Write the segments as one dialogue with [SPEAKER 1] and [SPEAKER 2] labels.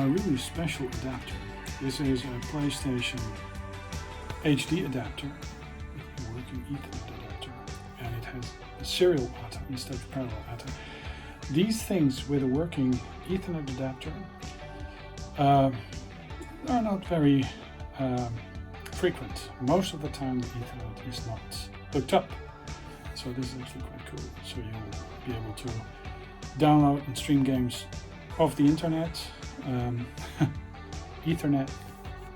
[SPEAKER 1] a really special adapter. This is a PlayStation HD adapter, a working Ethernet adapter, and it has a serial ATA instead of parallel ATA. These things with a working Ethernet adapter are not very frequent. Most of the time the Ethernet is not hooked up. So this is actually quite cool. So you'll be able to download and stream games off the internet, Ethernet,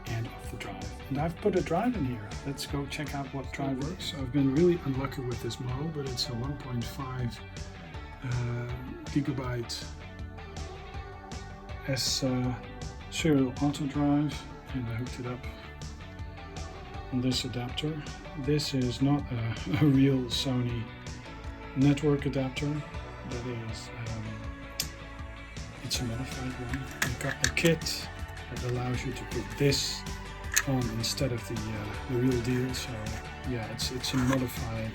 [SPEAKER 1] and off the drive. And I've put a drive in here. Let's go check out what drive works. I've been really unlucky with this model, but it's a 1.5 gigabyte serial auto drive, and I hooked it up on this adapter. This is not a real Sony network adapter. That is, it's a modified one. You've got a kit that allows you to put this on instead of the real deal. So yeah, it's a modified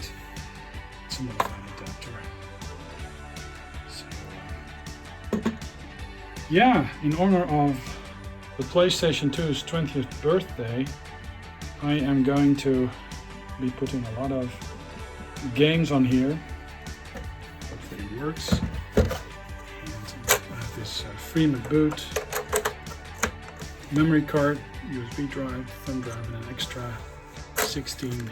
[SPEAKER 1] adapter. So yeah, in honor of the PlayStation 2's 20th birthday, I am going to be putting a lot of games on here. Hopefully it works. And I have this FreeMcBoot memory card, USB drive, thumb drive, and an extra 16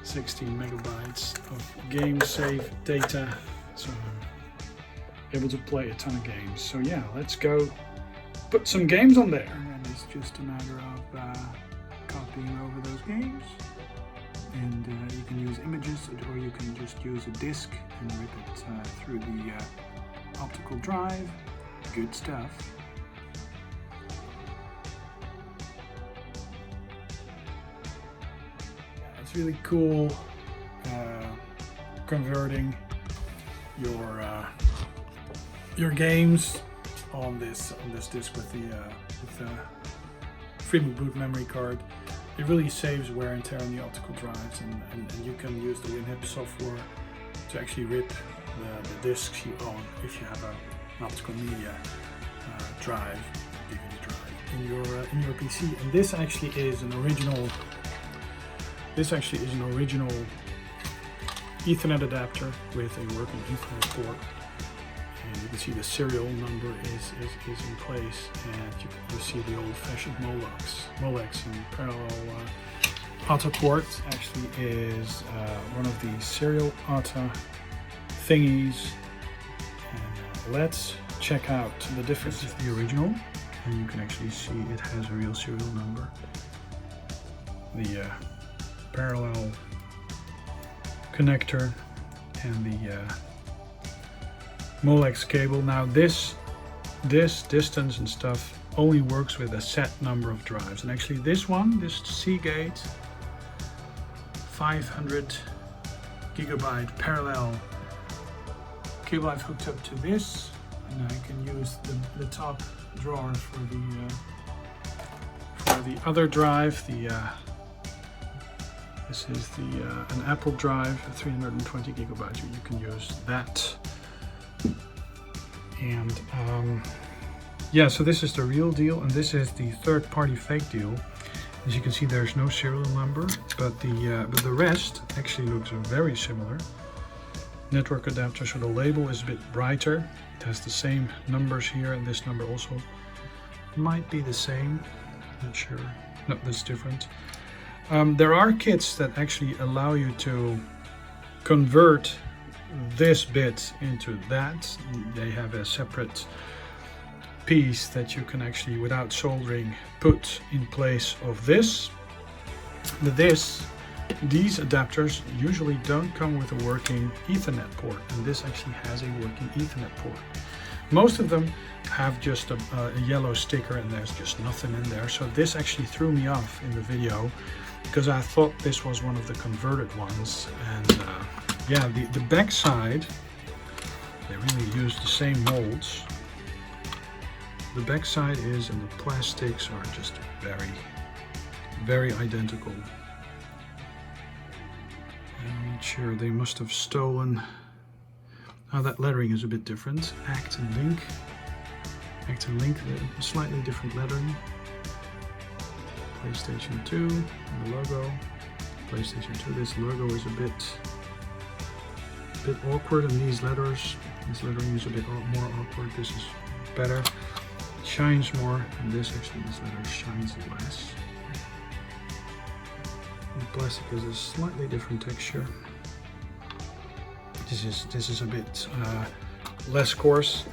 [SPEAKER 1] megabytes of game save data, so I'm able to play a ton of games. So yeah, let's go put some games on there. And then it's just a matter of copying over those games, and you can use images, or you can just use a disk and rip it through the optical drive. Good stuff. It's really cool converting your games on this disk with the FreeMcBoot memory card. It really saves wear and tear on the optical drives, and you can use the WinHip software to actually rip the discs you own if you have an optical media drive, DVD drive in your PC. And this actually is an original. This actually is an original Ethernet adapter with a working Ethernet port. And you can see the serial number is in place, and you see the old-fashioned Molex and parallel ATA port. Actually is one of the serial ATA thingies. And let's check out the difference. This is the original, and you can actually see it has a real serial number. The parallel connector and the Molex cable. Now this distance and stuff only works with a set number of drives, and actually this Seagate 500 gigabyte parallel cable I've hooked up to this, and I can use the top drawer for the other drive. This is an Apple drive, 320 gigabytes. You can use that. And yeah, so this is the real deal, and this is the third-party fake deal. As you can see, there's no serial number, but the rest actually looks very similar. Network adapter, so the label is a bit brighter. It has the same numbers here, and this number also might be the same. Not sure. No, that's different. There are kits that actually allow you to convert this bit into that. They have a separate piece that you can actually, without soldering, put in place of this. These adapters usually don't come with a working Ethernet port, and this actually has a working Ethernet port. Most of them have just a yellow sticker, and there's just nothing in there. So this actually threw me off in the video, because I thought this was one of the converted ones. And yeah, the back side, they really use the same molds. The back side is, and the plastics are just very, very identical. I'm not sure, they must have stolen. Now that lettering is a bit different. Act and Link. Active Link, slightly different lettering. PlayStation 2, and the logo. PlayStation 2, this logo is a bit awkward, and these letters, this lettering is a bit more awkward. This is better, it shines more, and this letter shines less. The plastic is a slightly different texture. This is a bit less coarse,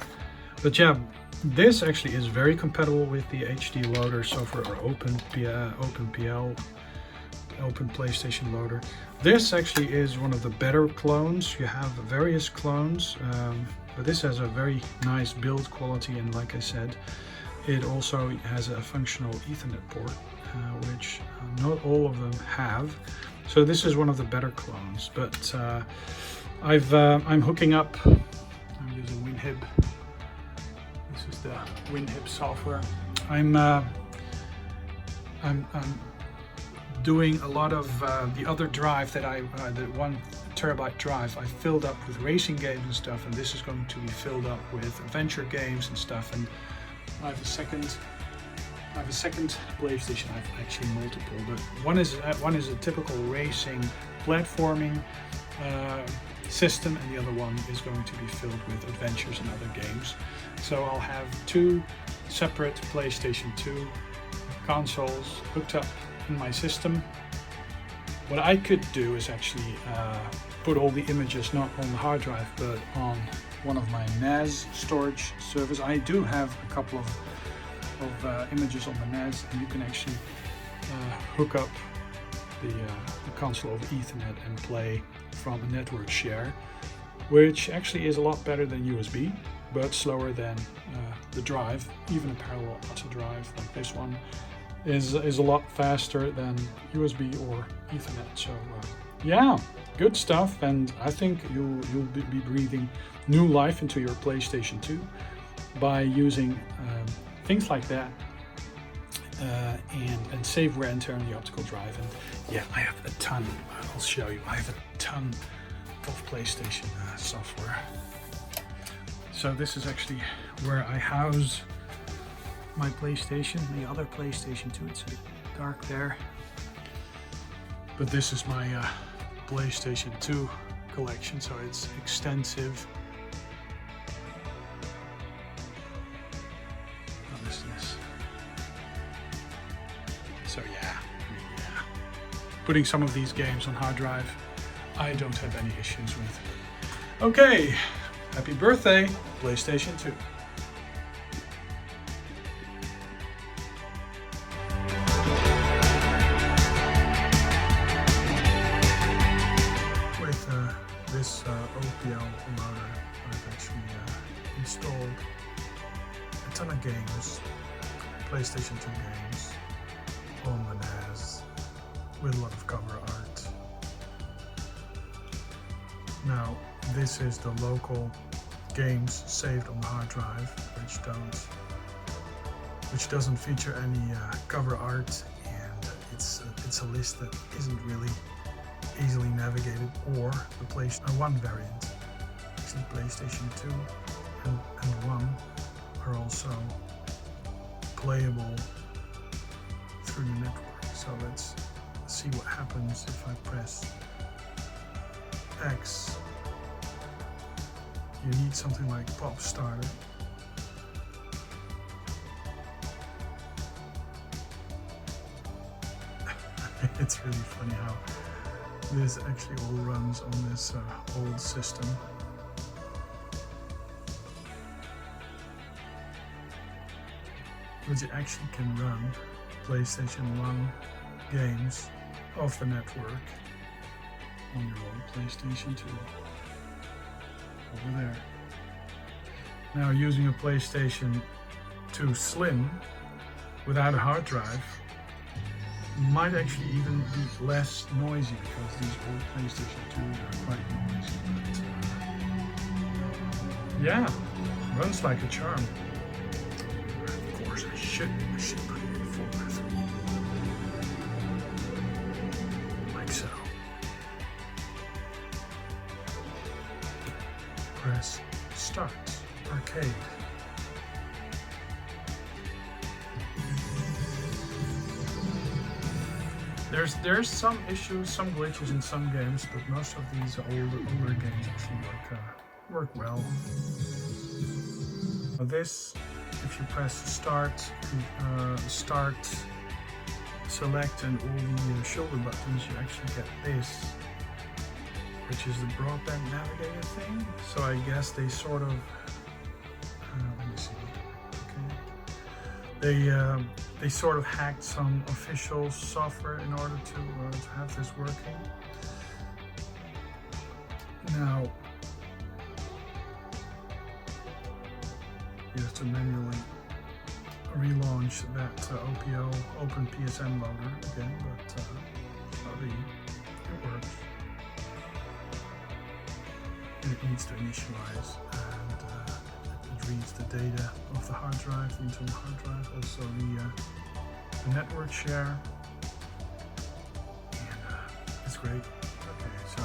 [SPEAKER 1] but yeah, this actually is very compatible with the HD loader software, or OpenPL, Open PlayStation Loader. This actually is one of the better clones. You have various clones, but this has a very nice build quality, and like I said, it also has a functional Ethernet port, which not all of them have. So this is one of the better clones, but I'm hooking up, I'm using WinHib. This is the WinHib software. I'm doing a lot of the other drive that the 1 terabyte drive I filled up with racing games and stuff, and this is going to be filled up with adventure games and stuff. And I have a second PlayStation. I have actually multiple, but one is a typical racing platforming system, and the other one is going to be filled with adventures and other games. So I'll have 2 separate PlayStation 2 consoles hooked up in my system. What I could do is actually put all the images not on the hard drive, but on one of my NAS storage servers. I do have a couple of images on the NAS, and you can actually hook up the console over Ethernet and play from a network share, which actually is a lot better than USB, but slower than the drive. Even a parallel auto drive like this one is a lot faster than USB or Ethernet. So yeah, good stuff, and I think you'll be breathing new life into your PlayStation 2 by using things like that, and save wear and tear on the optical drive. And yeah, I have a ton. I'll show you. I have a ton of PlayStation software. So this is actually where I house my PlayStation, the other PlayStation 2. It's a bit dark there, but this is my PlayStation 2 collection, so it's extensive. Oh, this. So yeah, putting some of these games on hard drive, I don't have any issues with. Okay, happy birthday, PlayStation 2. This OPL loader, I've actually installed a ton of games, PlayStation 2 games, on the NAS, with a lot of cover art. Now, this is the local games saved on the hard drive, which doesn't feature any cover art, and it's a list that isn't really easily navigated, or the PlayStation 1 variant. Actually, PlayStation 2 and 1 are also playable through the network. So let's see what happens if I press X. You need something like Pop Starter. It's really funny how this actually all runs on this old system. But you actually can run PlayStation 1 games off the network on your old PlayStation 2. Over there. Now, using a PlayStation 2 Slim without a hard drive might actually even be less noisy, because these old PlayStation 2s are quite noisy. But yeah, runs like a charm. Of course, I should put it in 4:3, like so. Press Start Arcade. There's some issues, some glitches in some games, but most of these older games actually work well. This, if you press start, select, and all the shoulder buttons, you actually get this, which is the broadband navigator thing. So I guess they sort of, let me see. Okay. They sort of hacked some official software in order to have this working. Now, you have to manually relaunch that OPO Open PSN loader again, but it works. And it needs to initialize, and it reads the data of the hard drive, the internal hard drive, also the network share, and it's great. Okay, so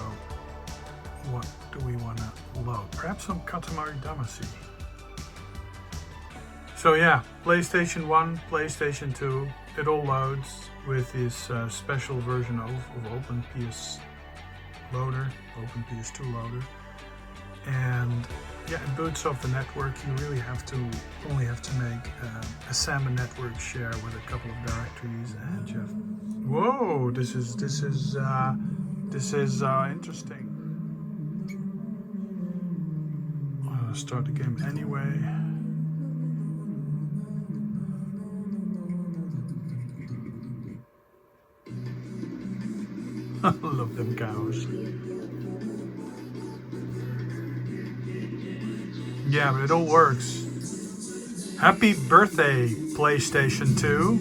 [SPEAKER 1] what do we want to load? Perhaps some Katamari Damacy. So yeah, PlayStation 1, PlayStation 2, it all loads with this special version of Open PS loader, Open PS2 loader. And yeah, it boots off the network. You really only have to make a Samba network share with a couple of directories, and you have, whoa, this is interesting. I'll start the game anyway. I love them cows. Yeah, but it all works. Happy birthday, PlayStation 2.